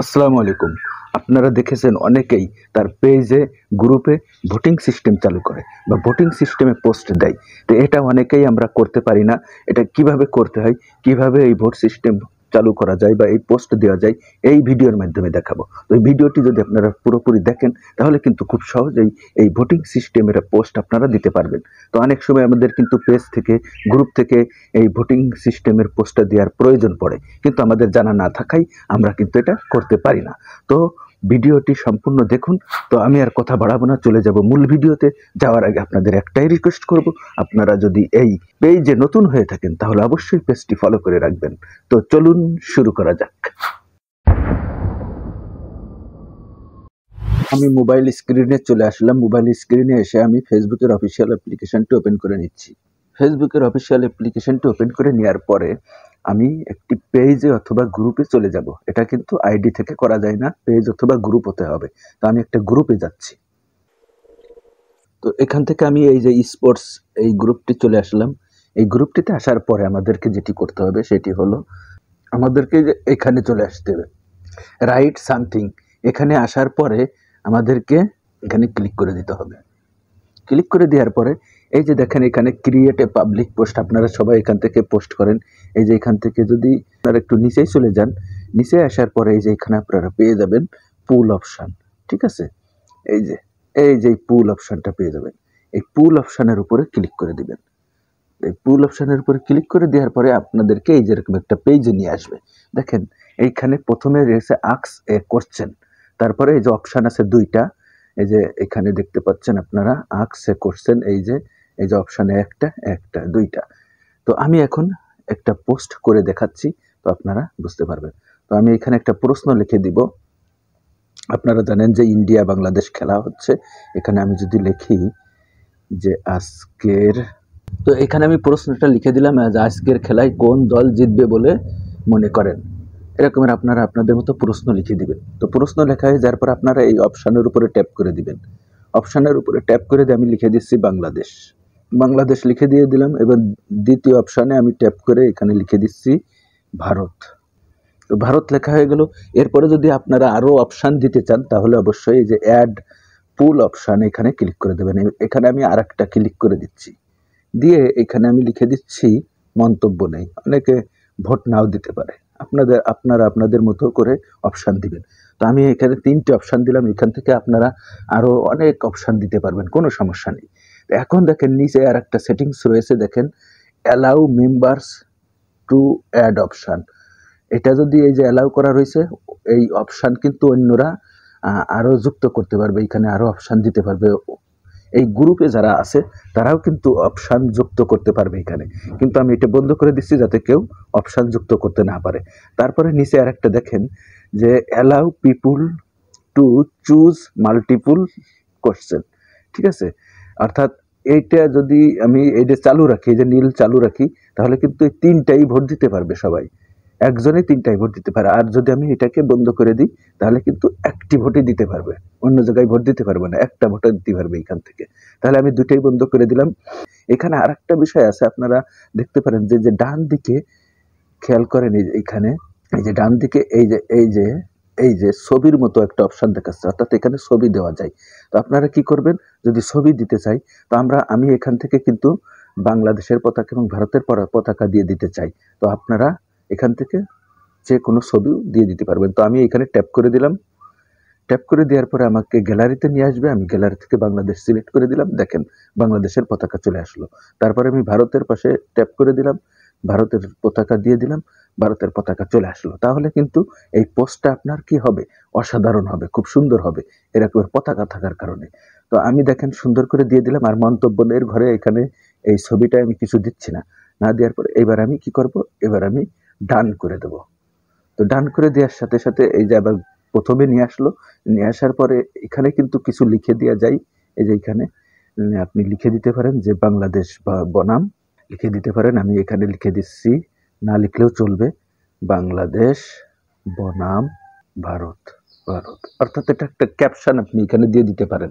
আসসালামু আলাইকুম। আপনারা দেখেছেন অনেকেই তার পেজে গ্রুপে ভোটিং সিস্টেম চালু করে বা ভোটিং সিস্টেমে পোস্ট দেয়। তো এটা অনেকেই আমরা করতে পারি না। এটা কিভাবে করতে হয়, কিভাবে এই ভোট সিস্টেম চালু করা যায় বা এই পোস্ট দেওয়া যায়, এই ভিডিওর মাধ্যমে দেখাবো। তো এই ভিডিওটি যদি আপনারা পুরোপুরি দেখেন তাহলে কিন্তু খুব সহজেই এই ভোটিং সিস্টেমের পোস্ট আপনারা দিতে পারবেন। তো অনেক সময় আমাদের কিন্তু পেজ থেকে, গ্রুপ থেকে এই ভোটিং সিস্টেমের পোস্টটা দেওয়ার প্রয়োজন পড়ে, কিন্তু আমাদের জানা না থাকায় আমরা কিন্তু এটা করতে পারি না। তো ভিডিওটি সম্পূর্ণ দেখুন। তো আমি আর কথা বাড়াবো না, চলে যাব মূল ভিডিওতে। যাওয়ার আগে আপনাদের একটাই রিকোয়েস্ট করব, আপনারা যদি এই পেজে নতুন হয়ে থাকেন তাহলে অবশ্যই পেজটি ফলো করে রাখবেন। তো চলুন শুরু করা যাক। আমি মোবাইল স্ক্রিনে চলে আসলাম। মোবাইল স্ক্রিনে এসে আমি ফেসবুকের অফিসিয়াল অ্যাপ্লিকেশনটি ওপেন করে নিচ্ছি। ফেসবুকের অফিসিয়াল অ্যাপ্লিকেশনটি ওপেন করে নেওয়ার পরে আমি একটি পেজে অথবা গ্রুপে চলে যাব। এটা কিন্তু আইডি থেকে করা যায় না, পেজ অথবা গ্রুপ হতে হবে। তো আমি একটা গ্রুপে যাচ্ছি। তো এখান থেকে আমি এই যে স্পোর্টস এই গ্রুপটি চলে আসলাম। এই গ্রুপটিতে আসার পরে আমাদেরকে যেটি করতে হবে সেটি হলো আমাদেরকে যে এখানে চলে আসতে হবে, রাইট সামথিং। এখানে আসার পরে আমাদেরকে এখানে ক্লিক করে দিতে হবে। ক্লিক করে দেওয়ার পরে এই যে দেখেন এখানে ক্রিয়েট এ পাবলিক পোস্ট, আপনারা সবাই এখান থেকে পোস্ট করেন। এই যে এখান থেকে যদি আপনারা একটু নিচেই চলে যান, নিচে আসার পরে এই যে এখানে আপনারা পেয়ে যাবেন পুল অপশান। ঠিক আছে, এই যে পুল অপশানটা পেয়ে যাবেন। এই পুল অপশানের উপরে ক্লিক করে দিবেন। এই পুল অপশানের উপরে ক্লিক করে দেওয়ার পরে আপনাদেরকে এই যেরকম একটা পেজে নিয়ে আসবে। দেখেন এইখানে প্রথমে রয়েছে আক্স এ কোশ্চেন, তারপরে এই যে অপশান আছে দুইটা, এই যে এখানে দেখতে পাচ্ছেন আপনারা আক্স এ কোশ্চেন, এই যে অপশানে একটা দুইটা। তো আমি এখন একটা পোস্ট করে দেখাচ্ছি, তো আপনারা বুঝতে পারবেন। তো আমি এখানে একটা প্রশ্ন লিখে দিব। আপনারা জানেন যে ইন্ডিয়া বাংলাদেশ খেলা হচ্ছে। এখানে আমি যদি লিখি যে আজকের, তো এখানে আমি প্রশ্নটা লিখে দিলাম, আজকের খেলায় কোন দল জিতবে বলে মনে করেন। এরকমের আপনারা আপনাদের মতো প্রশ্ন লিখে দিবেন। তো প্রশ্ন লেখা হয়ে যাওয়ার পর আপনারা এই অপশানের উপরে ট্যাপ করে দিবেন। অপশানের উপরে ট্যাপ করে দিয়ে আমি লিখে দিচ্ছি বাংলাদেশ। বাংলাদেশ লিখে দিয়ে দিলাম। এবার দ্বিতীয় অপশানে আমি ট্যাপ করে এখানে লিখে দিচ্ছি ভারত। তো ভারত লেখা হয়ে গেল। এরপরে যদি আপনারা আরও অপশান দিতে চান তাহলে অবশ্যই এই যে অ্যাড পুল অপশান এখানে ক্লিক করে দেবেন। এখানে আমি আর একটা ক্লিক করে দিচ্ছি, দিয়ে এখানে আমি লিখে দিচ্ছি মন্তব্য নেই। অনেকে ভোট নাও দিতে পারে, আপনারা আপনাদের মতো করে অপশান দিবেন। তো আমি এখানে 3টে অপশান দিলাম। এখান থেকে আপনারা আরও অনেক অপশান দিতে পারবেন, কোনো সমস্যা নেই। তো এখন দেখেন নিচে আর একটা সেটিংস রয়েছে, দেখেন allow members to add option. এটা যদি এই যে অ্যালাউ করা রয়েছে, এই অপশান কিন্তু অন্যরা আরও যুক্ত করতে পারবে, এখানে আরও অপশান দিতে পারবে। এই গ্রুপে যারা আছে তারাও কিন্তু অপশান যুক্ত করতে পারবে এখানে, কিন্তু আমি এটা বন্ধ করে দিচ্ছি যাতে কেউ অপশান যুক্ত করতে না পারে। তারপরে নিচে আরেকটা দেখেন যে allow people to choose multiple question. ঠিক আছে, অর্থাৎ এইটা যদি আমি এইটা চালু রাখি, এই যে নীল চালু রাখি, তাহলে কিন্তু এই 3টাই ভোট দিতে পারবে সবাই, একজনে 3টাই ভোট দিতে পারে। আর যদি আমি এটাকে বন্ধ করে দিই তাহলে কিন্তু একটি ভোটই দিতে পারবে, অন্য জায়গায় ভোট দিতে পারবে না, একটা ভোটে দিতে পারবে এখান থেকে। তাহলে আমি দুটাই বন্ধ করে দিলাম। এখানে আর একটা বিষয় আছে, আপনারা দেখতে পারেন যে ডান দিকে খেয়াল করেন, এখানে এই যে ডান দিকে এই যে ছবির মতো একটা অপশান দেখাচ্ছে, অর্থাৎ এখানে ছবি দেওয়া যায়। তো আপনারা কি করবেন, যদি ছবি দিতে চাই, তো আমি এখান থেকে কিন্তু বাংলাদেশের পতাকা এবং ভারতের পতাকা দিয়ে দিতে চাই। তো আপনারা এখান থেকে যে কোনো ছবিও দিয়ে দিতে পারবেন। তো আমি এখানে ট্যাপ করে দিলাম। ট্যাপ করে দেওয়ার পরে আমাকে গ্যালারিতে নিয়ে আসবে। আমি গ্যালারি থেকে বাংলাদেশ সিলেক্ট করে দিলাম, দেখেন বাংলাদেশের পতাকা চলে আসলো। তারপরে আমি ভারতের পাশে ট্যাপ করে দিলাম, ভারতের পতাকা দিয়ে দিলাম, ভারতের পতাকা চলে আসলো। তাহলে কিন্তু এই পোস্টটা আপনার কি হবে, অসাধারণ হবে, খুব সুন্দর হবে এরকম পতাকা থাকার কারণে। তো আমি দেখেন সুন্দর করে দিয়ে দিলাম। আর মন্তব্য এর ঘরে এখানে এই ছবিটা আমি কিছু দিচ্ছি না, না দেওয়ার পরে এবার আমি কি করব, এবার আমি ডান করে দেব। তো ডান করে দেওয়ার সাথে সাথে এই যে আবার প্রথমে নিয়ে আসলো, নিয়ে আসার পরে এখানে কিন্তু কিছু লিখে দেওয়া যায়। এই যে এখানে আপনি লিখে দিতে পারেন যে বাংলাদেশ বনাম লিখে দিতে পারেন। আমি এখানে লিখে দিচ্ছি, না লিখলেও চলবে, বাংলাদেশ বনাম ভারত। অর্থাৎ এটা একটা ক্যাপশন আপনি এখানে দিয়ে দিতে পারেন।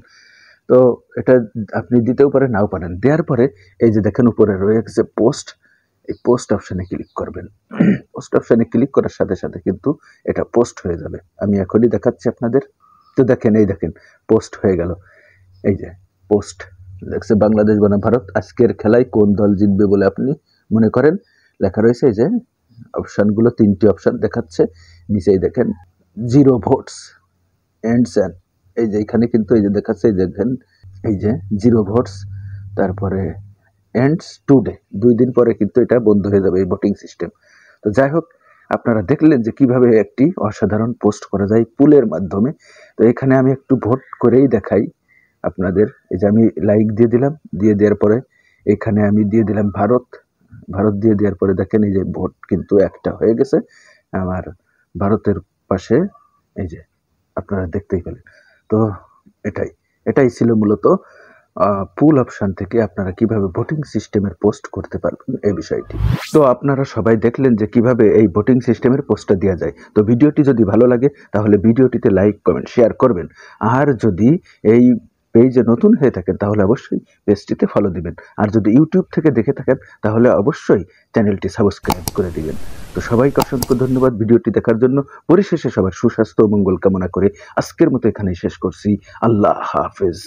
তো এটা আপনি দিতেও পারেন, নাও পারেন। দেওয়ার পরে এই যে দেখেন উপরে রয়েছে পোস্ট, এই পোস্ট অপশানে ক্লিক করবেন। পোস্ট অপশানে ক্লিক করার সাথে সাথে কিন্তু এটা পোস্ট হয়ে যাবে। আমি এখনই দেখাচ্ছি আপনাদের। তো দেখেন, এই দেখেন পোস্ট হয়ে গেল। এই যে পোস্ট দেখছে বাংলাদেশ বনাম ভারত, আজকের খেলায় কোন দল জিতবে বলে আপনি মনে করেন, লেখা রয়েছে। এই যে অপশানগুলো 3টি অপশান দেখাচ্ছে, নিচেই দেখেন 0 ভোটস এন্ডস অ্যান্ড, এই যে এখানে কিন্তু এই যে দেখাচ্ছে, এই দেখেন এই যে 0 ভোটস, তারপরে এন্ডস টুডে, 2 দিন পরে কিন্তু এটা বন্ধ হয়ে যাবে এই ভোটিং সিস্টেম। তো যাই হোক, আপনারা দেখলেন যে কিভাবে একটি অসাধারণ পোস্ট করা যায় পুলের মাধ্যমে। তো এখানে আমি একটু ভোট করেই দেখাই আপনাদের। এই যে আমি লাইক দিয়ে দিলাম, দিয়ে দেওয়ার পরে এখানে আমি দিয়ে দিলাম ভারত। ভারত দিয়ে দেওয়ার পরে দেখেন এই যে ভোট কিন্তু একটা হয়ে গেছে আমার ভারতের পাশে। এই যে আপনারা দেখতেই পেলেন। তো এটাই এটাই ছিল মূলত পুল অপশন থেকে আপনারা কিভাবে ভোটিং সিস্টেমের পোস্ট করতে পারবেন এই বিষয়টি। তো আপনারা সবাই দেখলেন যে কিভাবে এই ভোটিং সিস্টেমের পোস্টটা দেওয়া যায়। তো ভিডিওটি যদি ভালো লাগে তাহলে ভিডিওটিতে লাইক, কমেন্ট, শেয়ার করবেন। আর যদি এই পেজে নতুন হয়ে থাকেন তাহলে অবশ্যই পেজটিতে ফলো দিবেন। আর যদি ইউটিউব থেকে দেখে থাকেন তাহলে অবশ্যই চ্যানেলটি সাবস্ক্রাইব করে দিবেন। তো সবাইকে অসংখ্য ধন্যবাদ ভিডিওটি দেখার জন্য। পরিশেষে সবার সুস্বাস্থ্য ও মঙ্গল কামনা করে আজকের মতো এখানেই শেষ করছি। আল্লাহ হাফেজ।